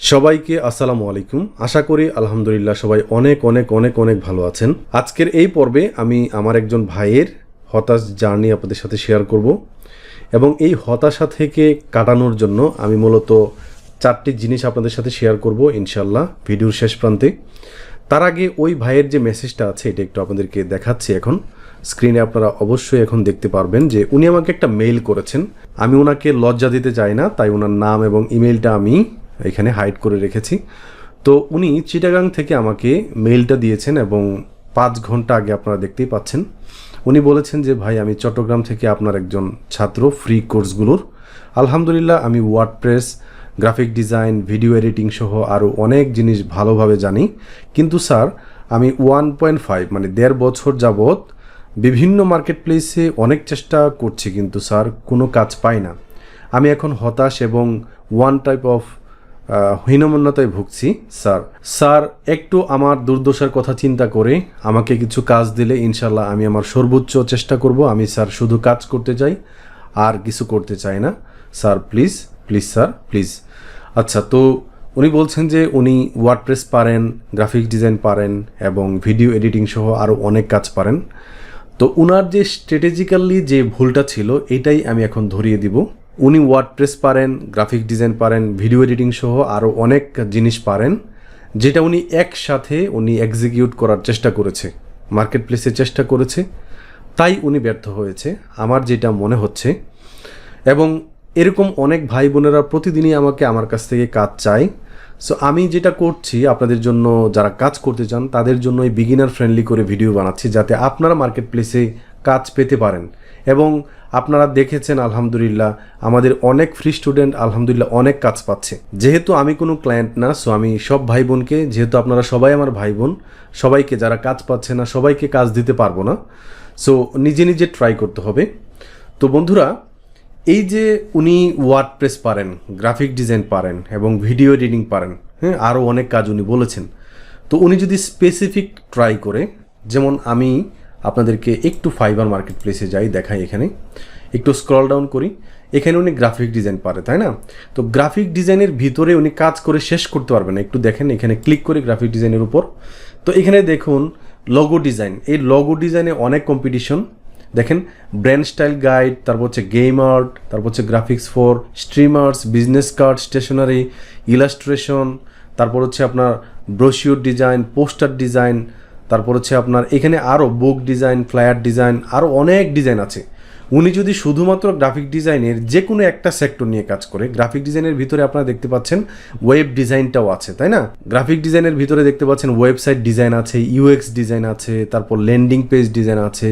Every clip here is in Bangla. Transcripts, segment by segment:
সবাইকে আসসালামু আলাইকুম। আশা করি আলহামদুলিল্লাহ সবাই অনেক অনেক অনেক অনেক ভালো আছেন। আজকের এই পর্বে আমি আমার একজন ভাইয়ের হতাশ জার্নি আপনাদের সাথে শেয়ার করব এবং এই হতাশা থেকে কাটানোর জন্য আমি মূলত 4টি জিনিস আপনাদের সাথে শেয়ার করব ইনশাল্লাহ ভিডিওর শেষ প্রান্তে। তার আগে ওই ভাইয়ের যে মেসেজটা আছে এটা একটু আপনাদেরকে দেখাচ্ছি। এখন স্ক্রিনে আপনারা অবশ্যই এখন দেখতে পারবেন যে উনি আমাকে একটা মেইল করেছেন। আমি ওনাকে লজ্জা দিতে চাই না, তাই ওনার নাম এবং ইমেলটা আমি এখানে হাইড করে রেখেছি। তো উনি চিটাগাং থেকে আমাকে মেইলটা দিয়েছেন এবং 5 ঘন্টা আগে আপনারা দেখতেই পাচ্ছেন। উনি বলেছেন যে ভাই, আমি চট্টগ্রাম থেকে আপনার একজন ছাত্র ফ্রি কোর্সগুলোর। আলহামদুলিল্লাহ আমি WordPress, graphic design, video editing সহ আরও অনেক জিনিস ভালোভাবে জানি, কিন্তু স্যার আমি 1.5 মানে 1.5 বছর যাবৎ বিভিন্ন মার্কেট প্লেসে অনেক চেষ্টা করছি, কিন্তু স্যার কোনো কাজ পাই না। আমি এখন হতাশ এবং ওয়ান টাইপ অফ হীনমন্যতায় ভুগছি। স্যার একটু আমার দুর্দশার কথা চিন্তা করে আমাকে কিছু কাজ দিলে ইনশাল্লাহ আমি আমার সর্বোচ্চ চেষ্টা করব। আমি স্যার শুধু কাজ করতে চাই, আর কিছু করতে চাই না। Sir please please sir please. আচ্ছা, তো উনি বলছেন যে উনি ওয়ার্ডপ্রেস পারেন, গ্রাফিক ডিজাইন পারেন এবং ভিডিও এডিটিং সহ আরও অনেক কাজ পারেন। তো উনার যে স্ট্র্যাটেজিক্যালি যে ভুলটা ছিল এটাই আমি এখন ধরিয়ে দিব। উনি ওয়ার্ডপ্রেস পারেন, গ্রাফিক ডিজাইন পারেন, ভিডিও এডিটিং সহ আরও অনেক জিনিস পারেন, যেটা উনি একসাথে এক্সিকিউট করার চেষ্টা করেছে, মার্কেট প্লেসে চেষ্টা করেছে, তাই উনি ব্যর্থ হয়েছে আমার যেটা মনে হচ্ছে। এবং এরকম অনেক ভাই বোনেরা প্রতিদিনই আমার কাছ থেকে কাজ চায়। সো আমি যেটা করছি আপনাদের জন্য, যারা কাজ করতে চান তাদের জন্য এই বিগিনার ফ্রেন্ডলি করে ভিডিও বানাচ্ছি, যাতে আপনারা মার্কেট প্লেসে কাজ পেতে পারেন। এবং আপনারা দেখেছেন আলহামদুলিল্লাহ আমাদের অনেক ফ্রি স্টুডেন্ট আলহামদুলিল্লাহ অনেক কাজ পাচ্ছে। যেহেতু আমি কোনো ক্লায়েন্ট না, সো আমি সব ভাই বোনকে, যেহেতু আপনারা সবাই আমার ভাই বোন, সবাইকে যারা কাজ পাচ্ছে না সবাইকে কাজ দিতে পারবো না। সো নিজে নিজে ট্রাই করতে হবে। তো বন্ধুরা, এই যে উনি ওয়ার্ডপ্রেস পারেন, গ্রাফিক ডিজাইন পারেন এবং ভিডিও এডিটিং পারেন, হ্যাঁ, আরও অনেক কাজ উনি বলেছেন। তো উনি যদি স্পেসিফিক ট্রাই করে, যেমন আমি আপনাদেরকে একটু ফাইবার মার্কেট প্লেসে যাই, দেখাই, এখানে একটু স্ক্রল ডাউন করি, এখানে উনি গ্রাফিক ডিজাইন পারে, তাই না? তো গ্রাফিক ডিজাইনের ভিতরে উনি কাজ করে শেষ করতে পারবেন না। একটু দেখেন, এখানে ক্লিক করি গ্রাফিক ডিজাইনের উপর। তো এখানে দেখুন লোগো ডিজাইন, এই লোগো ডিজাইনে অনেক কম্পিটিশন। দেখেন ব্র্যান্ড স্টাইল গাইড, তারপর হচ্ছে গেম আর্ট, তারপর হচ্ছে graphics for streamers, business card, stationery, illustration, তারপর হচ্ছে আপনার ব্রোশিওর ডিজাইন, পোস্টার ডিজাইন, তারপর হচ্ছে আপনার এখানে আরও বুক ডিজাইন, ফ্লায়ার ডিজাইন, আরও অনেক ডিজাইন আছে। উনি যদি শুধুমাত্র গ্রাফিক ডিজাইনের যে কোনো একটা সেক্টর নিয়ে কাজ করে, গ্রাফিক ডিজাইনের ভিতরে আপনারা দেখতে পাচ্ছেন ওয়েব ডিজাইনটাও আছে, তাই না? গ্রাফিক ডিজাইনের ভিতরে দেখতে পাচ্ছেন ওয়েবসাইট ডিজাইন আছে, ইউএক্স ডিজাইন আছে, তারপর ল্যান্ডিং পেজ ডিজাইন আছে,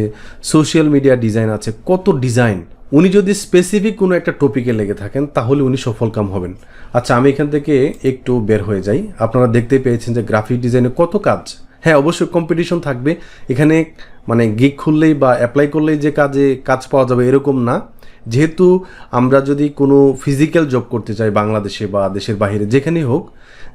সোশ্যাল মিডিয়া ডিজাইন আছে, কত ডিজাইন। উনি যদি স্পেসিফিক কোনো একটা টপিকে লেগে থাকেন তাহলে উনি সফলকাম হবেন। আচ্ছা, আমি এখান থেকে একটু বের হয়ে যাই। আপনারা দেখতে পেয়েছেন যে গ্রাফিক ডিজাইনে কত কাজ। হ্যাঁ, অবশ্যই কম্পিটিশন থাকবে এখানে, মানে গিগ খুললেই বা অ্যাপ্লাই করলেই যে কাজ পাওয়া যাবে এরকম না। যেহেতু আমরা যদি কোনো ফিজিক্যাল জব করতে চাই বাংলাদেশে বা দেশের বাইরে যেখানেই হোক,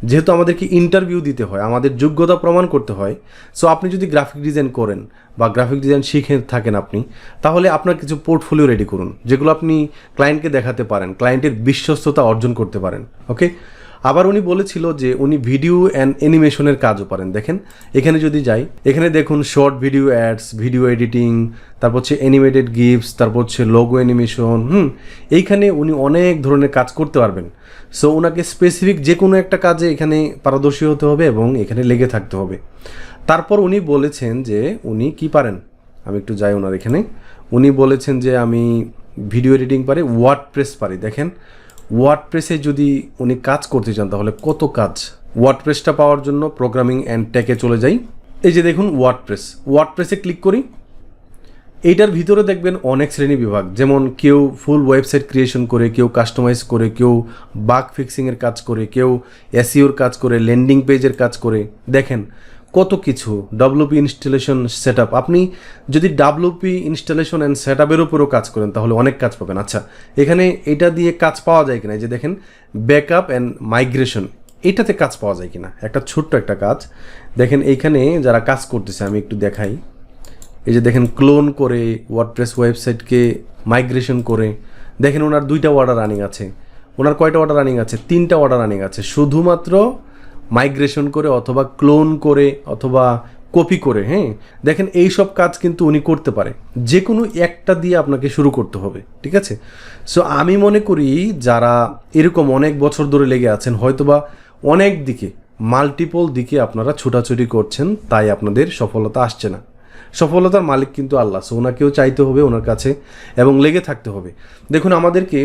যেহেতু আমাদেরকে ইন্টারভিউ দিতে হয়, আমাদের যোগ্যতা প্রমাণ করতে হয়। সো আপনি যদি গ্রাফিক ডিজাইন করেন বা গ্রাফিক ডিজাইন শিখে থাকেন আপনি, তাহলে আপনার কিছু পোর্টফোলিও রেডি করুন, যেগুলো আপনি ক্লায়েন্টকে দেখাতে পারেন, ক্লায়েন্টের বিশ্বস্ততা অর্জন করতে পারেন। ওকে। আবার উনি বলেছিল যে উনি ভিডিও অ্যান্ড অ্যানিমেশনের কাজও পারেন। দেখেন এখানে যদি যাই, এখানে দেখুন short video ads, video editing, তারপর হচ্ছে অ্যানিমেটেড গিফস, তারপর হচ্ছে লোগো অ্যানিমেশন। এইখানে উনি অনেক ধরনের কাজ করতে পারবেন। সো ওনাকে স্পেসিফিক যে কোনো একটা কাজে এখানে পারদর্শী হতে হবে এবং এখানে লেগে থাকতে হবে। তারপর উনি বলেছেন যে উনি কি পারেন, আমি একটু যাই ওনার এখানে। উনি বলেছেন যে আমি ভিডিও এডিটিং পারি, ওয়ার্ডপ্রেস পারি। দেখেন ওয়ার্ডপ্রেসে যদি উনি কাজ করতে চান তাহলে কত কাজ। ওয়ার্ডপ্রেসটা পাওয়ার জন্য প্রোগ্রামিং অ্যান্ড টেকে চলে যাই। এই যে দেখুন ওয়ার্ডপ্রেসে ক্লিক করি। এইটার ভিতরে দেখবেন অনেক শ্রেণী বিভাগ, যেমন কেউ ফুল ওয়েবসাইট ক্রিয়েশন করে, কেউ কাস্টমাইজ করে, কেউ বাগ ফিক্সিংয়ের কাজ করে, কেউ এসইওর কাজ করে, ল্যান্ডিং পেজের কাজ করে। দেখেন কত কিছু, ডাব্লুপি ইনস্টলেশন সেট আপ। আপনি যদি ডাব্লুপি ইনস্টলেশন অ্যান্ড সেট আপের উপরেও কাজ করেন তাহলে অনেক কাজ পাবেন। আচ্ছা, এখানে এটা দিয়ে কাজ পাওয়া যায় কিনা, এই যে দেখেন ব্যাকআপ অ্যান্ড মাইগ্রেশন, এটাতে কাজ পাওয়া যায় কিনা, একটা ছোট্ট একটা কাজ। দেখেন এইখানে যারা কাজ করতেছে আমি একটু দেখাই। এই যে দেখেন ক্লোন করে ওয়ার্ডপ্রেস ওয়েবসাইটকে মাইগ্রেশন করে, দেখেন ওনার 2টা অর্ডার রানিং আছে। ওনার কয়টা অর্ডার রানিং আছে? 3টা অর্ডার রানিং আছে, শুধুমাত্র মাইগ্রেশন করে অথবা ক্লোন করে অথবা কপি করে। হ্যাঁ, দেখেন এই সব কাজ কিন্তু উনি করতে পারে, যে কোনো একটা দিয়ে আপনাকে শুরু করতে হবে, ঠিক আছে? সো আমি মনে করি যারা এরকম অনেক বছর ধরে লেগে আছেন, হয়তোবা অনেক দিকে মাল্টিপল দিকে আপনারা ছোটাছুটি করছেন, তাই আপনাদের সফলতা আসছে না। সফলতার মালিক কিন্তু আল্লাহ, সো ওনাকেও চাইতে হবে ওনার কাছে এবং লেগে থাকতে হবে। দেখুন আমাদেরকে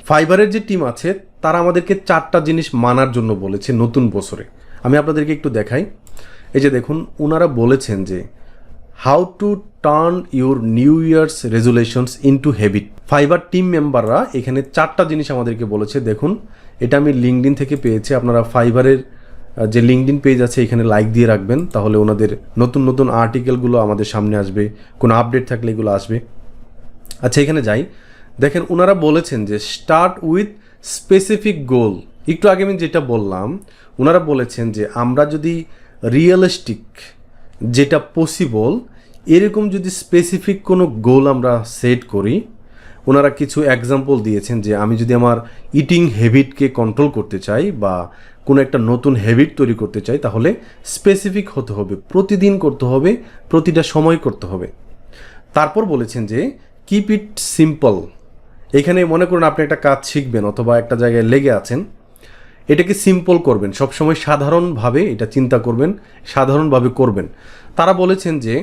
ফাইবারের যে টিম আছে তারা আমাদেরকে 4টা জিনিস মানার জন্য বলেছে নতুন বছরে। আমি আপনাদেরকে একটু দেখাই। এই যে দেখুন, ওনারা বলেছেন যে how to turn your new year's resolutions into habit. Fibre team মেম্বাররা এখানে 4টা জিনিস আমাদেরকে বলেছে। দেখুন, এটা আমি লিঙ্কডইন থেকে পেয়েছি। আপনারা ফাইবারের যে লিঙ্কডইন পেজ আছে এখানে লাইক দিয়ে রাখবেন, তাহলে ওনাদের নতুন নতুন আর্টিকেলগুলো আমাদের সামনে আসবে, কোনো আপডেট থাকলে এগুলো আসবে। আচ্ছা, এখানে যাই। দেখেন ওনারা বলেছেন যে স্টার্ট উইথ স্পেসিফিক গোল। একটু আগে আমি যেটা বললাম, ওনারা বলেছেন যে আমরা যদি রিয়েলিস্টিক, যেটা পসিবল, এরকম যদি স্পেসিফিক কোনো গোল আমরা সেট করি, ওনারা কিছু এক্সাম্পল দিয়েছেন যে আমি যদি আমার ইটিং হ্যাবিটকে কন্ট্রোল করতে চাই বা কোনো একটা নতুন হ্যাবিট তৈরি করতে চাই, তাহলে স্পেসিফিক হতে হবে, প্রতিদিন করতে হবে, প্রতিটা সময় করতে হবে। তারপর বলেছেন যে কিপ ইট সিম্পল। এখানে মনে করুন আপনি একটা কাজ শিখবেন অথবা একটা জায়গায় লেগে আছেন, এটাকে সিম্পল করবেন, সবসময় সাধারণভাবে এটা চিন্তা করবেন, সাধারণভাবে করবেন। তারা বলেছেন যে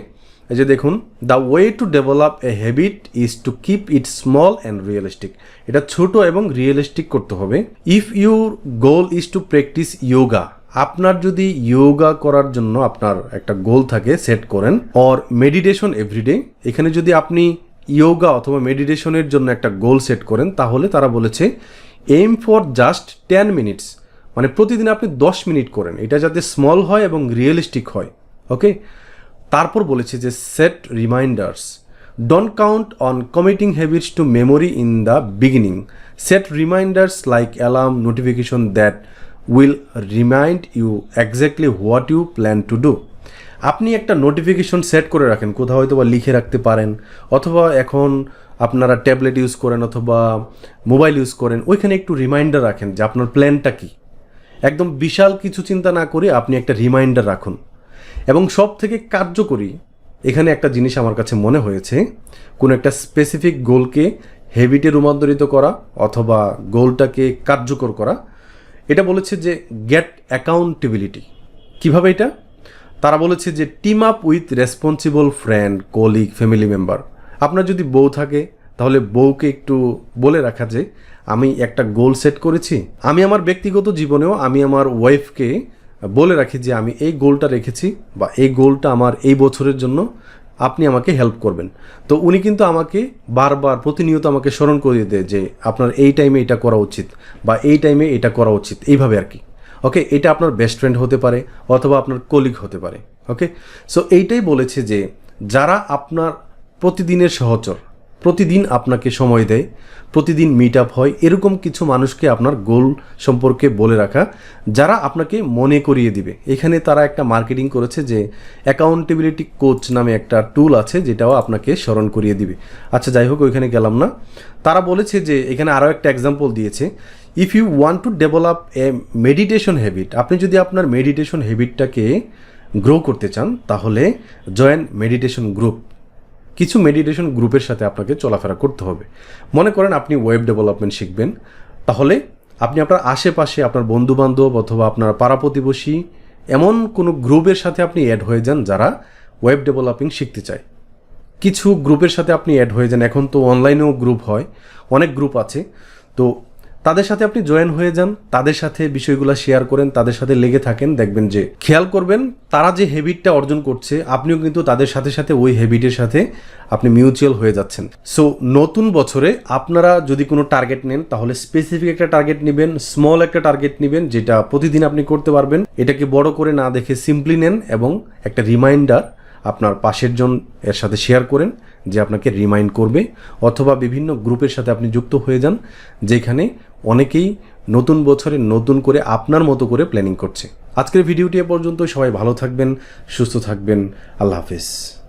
এই যে দেখুন, the way to develop a habit is to keep it small and realistic. এটা ছোট এবং রিয়েলিস্টিক করতে হবে। If your goal is to practise yoga, আপনার যদি ইয়োগা করার জন্য আপনার একটা গোল থাকে, সেট করেন, অর মেডিটেশন এভরিডে, এখানে যদি আপনি ইয়োগা অথবা মেডিটেশনের জন্য একটা গোল সেট করেন, তাহলে তারা বলেছে এইম ফর জাস্ট 10 মিনিটস, মানে প্রতিদিন আপনি 10 মিনিট করেন, এটা যাতে স্মল হয় এবং রিয়েলিস্টিক হয়। ওকে, তারপর বলেছে যে set reminders, don't count on committing habits to memory in the beginning, set reminders like alarm notification that will remind you exactly what you plan to do. আপনি একটা নোটিফিকেশন সেট করে রাখেন, কোথাও হয়তো বা লিখে রাখতে পারেন, অথবা এখন আপনারা ট্যাবলেট ইউজ করেন অথবা মোবাইল ইউজ করেন, ওইখানে একটু রিমাইন্ডার রাখেন যে আপনার প্ল্যানটা কী। একদম বিশাল কিছু চিন্তা না করে আপনি একটা রিমাইন্ডার রাখুন। এবং সব থেকে কার্যকরী এখানে একটা জিনিস আমার কাছে মনে হয়েছে, কোনো একটা স্পেসিফিক গোলকে হ্যাবিটে রূপান্তরিত করা অথবা গোলটাকে কার্যকর করা। এটা বলেছে যে গেট অ্যাকাউন্টেবিলিটি। কীভাবে এটা? তারা বলেছে যে team up with responsible friend, colleague, family member. আপনার যদি বউ থাকে তাহলে বউকে একটু বলে রাখা যে আমি একটা গোল সেট করেছি। আমি আমার ব্যক্তিগত জীবনেও আমি আমার ওয়াইফকে বলে রাখি যে আমি এই গোলটা রেখেছি বা এই গোলটা আমার এই বছরের জন্য, আপনি আমাকে হেল্প করবেন। তো উনি কিন্তু আমাকে বারবার প্রতিনিয়ত আমাকে স্মরণ করিয়ে দেয় যে আপনার এই টাইমে এটা করা উচিত বা এই টাইমে এটা করা উচিত, এইভাবে আর কি। ওকে, এটা আপনার বেস্ট ফ্রেন্ড হতে পারে অথবা আপনার কলিগ হতে পারে। ওকে, সো এইটাই বলেছে যে যারা আপনার প্রতিদিনের সহচর, প্রতিদিন আপনাকে সময় দেয়, প্রতিদিন মিট আপ হয়, এরকম কিছু মানুষকে আপনার গোল সম্পর্কে বলে রাখা, যারা আপনাকে মনে করিয়ে দিবে। এখানে তারা একটা মার্কেটিং করেছে যে অ্যাকাউন্টেবিলিটি কোচ নামে একটা টুল আছে, যেটাও আপনাকে স্মরণ করিয়ে দিবে। আচ্ছা, যাই হোক, ওইখানে গেলাম না। তারা বলেছে যে এখানে আরও একটা এক্সাম্পল দিয়েছে, if you want to develop a meditation habit, আপনি যদি আপনার মেডিটেশন হ্যাবিটটাকে গ্রো করতে চান, তাহলে জয়েন মেডিটেশন গ্রুপ। কিছু মেডিটেশন গ্রুপের সাথে আপনাকে চলাফেরা করতে হবে। মনে করেন আপনি ওয়েব ডেভেলপমেন্ট শিখবেন, তাহলে আপনি আপনার আশেপাশে আপনার বন্ধুবান্ধব অথবা আপনার পাড়া প্রতিবেশী এমন কোনো গ্রুপের সাথে আপনি অ্যাড হয়ে যান যারা ওয়েব ডেভেলপিং শিখতে চায়। কিছু গ্রুপের সাথে আপনি অ্যাড হয়ে যান, এখন তো অনলাইনেও গ্রুপ হয়, অনেক গ্রুপ আছে, তো তাদের সাথে আপনি জয়েন হয়ে যান, তাদের সাথে বিষয়গুলো শেয়ার করেন, তাদের সাথে লেগে থাকেন, দেখবেন যে খেয়াল করবেন তারা যে হ্যাবিটটা অর্জন করছে, আপনিও কিন্তু তাদের সাথে সাথে ওই হ্যাবিটের সাথে আপনি মিউচুয়াল হয়ে যাচ্ছেন। সো নতুন বছরে আপনারা যদি কোনো টার্গেট নেন, তাহলে স্পেসিফিক একটা টার্গেট নেবেন, স্মল একটা টার্গেট নেবেন যেটা প্রতিদিন আপনি করতে পারবেন। এটাকে বড় করে না দেখে সিম্পলি নেন এবং একটা রিমাইন্ডার আপনার পাশের জন এর সাথে শেয়ার করেন যে আপনাকে রিমাইন্ড করবে, অথবা বিভিন্ন গ্রুপের সাথে আপনি যুক্ত হয়ে যান যেখানে অনেকেই নতুন বছরে নতুন করে আপনার মতো করে প্ল্যানিং করছে। আজকের ভিডিওটি এ পর্যন্ত। সবাই ভালো থাকবেন, সুস্থ থাকবেন। আল্লাহ হাফেজ।